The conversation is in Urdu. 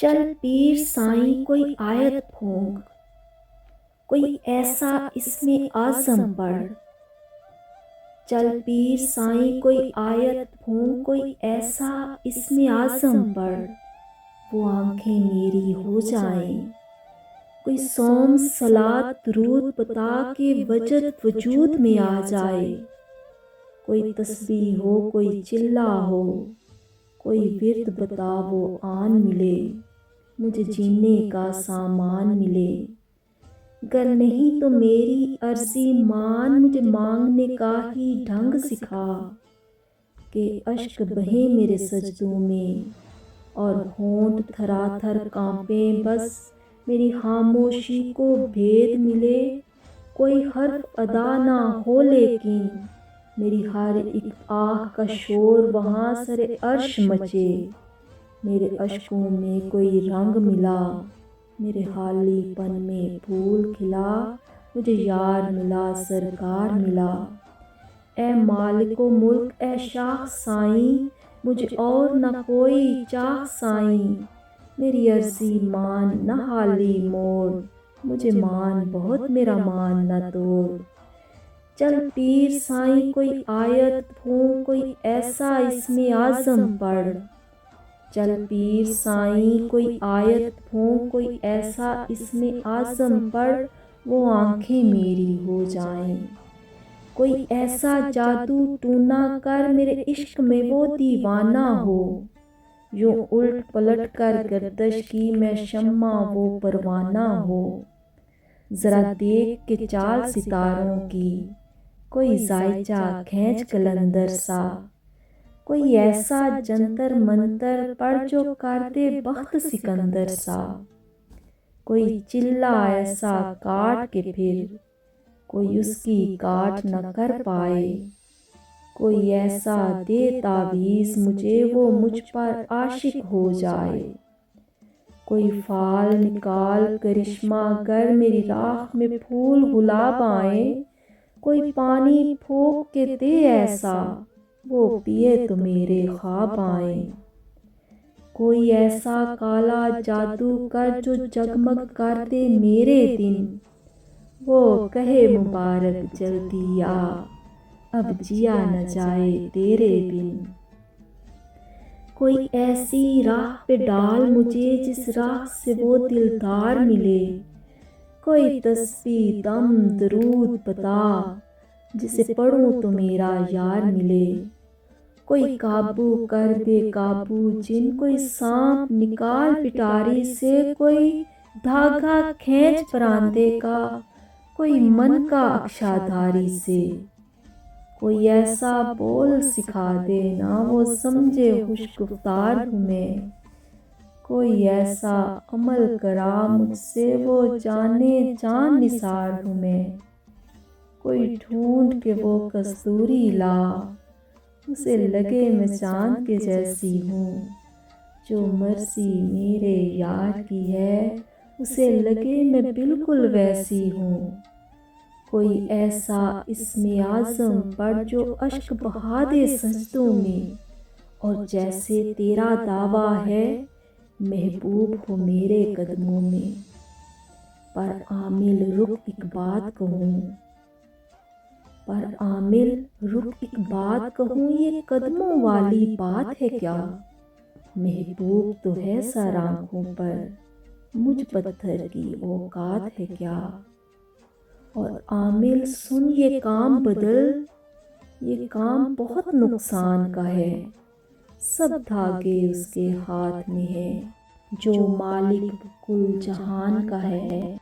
چل پیر سائیں کوئی آیت پھونک، کوئی ایسا اس میں اعظم پڑھ۔ چل پیر سائیں کوئی آیت پھونک، کوئی ایسا اس میں اعظم پڑھ، وہ آنکھیں میری ہو جائیں۔ کوئی صوم صلات درود بتا کے وجد وجود میں آ جائے۔ کوئی تسبیح ہو کوئی چلہ ہو، کوئی ورد بتا وہ آن ملے، مجھے جینے کا سامان ملے۔ گر نہیں تو میری عرضی مان، مجھے مانگنے کا ہی ڈھنگ سکھا، کہ اشک بہیں میرے سجدوں میں اور ہونٹ تھرا تھر کانپیں، بس میری خاموشی کو بھید ملے۔ کوئی حرف ادا نہ ہو لیکن میری ہر ایک آہ کا شور وہاں سر عرش مچے۔ میرے اشکوں میں کوئی رنگ ملا، میرے خالی پن میں پھول کھلا، مجھے یار ملا سرکار ملا۔ اے مالک و ملک اے شاہ سائیں، مجھے اور نہ کوئی چاہ سائیں۔ میری عرضی مان نہ حالی موڑ، مجھے مان بہت میرا مان نہ توڑ۔ چل پیر سائیں کوئی آیت پھونک، کوئی ایسا اس میں اعظم پڑھ۔ چل پیر سائیں کوئی آیت پھونک، کوئی ایسا اس میں اعظم پڑھ، وہ آنکھیں میری ہو جائیں۔ کوئی ایسا جادو ٹونا کر، میرے عشق میں وہ دیوانہ ہو۔ یوں الٹ پلٹ کر گردش کی میں شمع وہ پروانہ ہو۔ ذرا دیکھ کے چال ستاروں کی، کوئی زائچہ کھینچ قلندر سا۔ کوئی ایسا جنتر منتر پڑھ جو کر دے بخت سکندر سا۔ کوئی چلہ ایسا کاٹ کے پھر کوئی اس کی کاٹ نہ کر پائے۔ کوئی ایسا دے تعویذ مجھے وہ مجھ پر عاشق ہو جائے۔ کوئی فال نکال کرشمہ گر میری راہ میں پھول گلاب آئیں۔ کوئی پانی پھونک کے دے ایسا، وہ پیے تو میرے خواب آئیں۔ کوئی ایسا کالا جادو کر جو جگمگ کر دے میرے دن، وہ کہے مبارک جلدی آ، اب جیا نہ جائے تیرے بن۔ کوئی ایسی راہ پہ ڈال مجھے جس راہ سے وہ دلدار ملے۔ کوئی تسبیح دم درود بتا، جسے پڑھوں تو میرا یار ملے۔ کوئی قابو کر بے قابو جن، کوئی سانپ نکال پٹاری سے۔ کوئی دھاگا کھینچ پراندے کا، کوئی من کا اکشا دھاری سے۔ کوئی ایسا بول سکھا دے نہ وہ سمجھے خوش گفتار ہوں میں۔ کوئی ایسا عمل کرا مجھ سے وہ جانے جان نثار ہوں میں۔ کوئی ڈھونڈ کے وہ کستوری لا، اسے لگے میں چاند کے جیسی ہوں۔ جو مرضی میرے یار کی ہے، اسے لگے میں بالکل ویسی ہوں۔ کوئی ایسا اس میں اعظم پڑھ جو اشک بہا دے سجدوں میں، اور جیسے تیرا دعویٰ ہے محبوب ہو میرے قدموں میں۔ پر عامل رک ایک بات کہوں، پر عامل رک ایک بات کہوں، یہ قدموں والی بات ہے کیا؟ محبوب تو ہے سر آنکھوں پر، مجھ پتھر کی اوقات ہے کیا؟ اور عامل سن یہ کام بدل، یہ کام بہت نقصان کا ہے۔ سب دھاگے اس کے ہاتھ میں ہے، جو مالک کل جہان کا ہے۔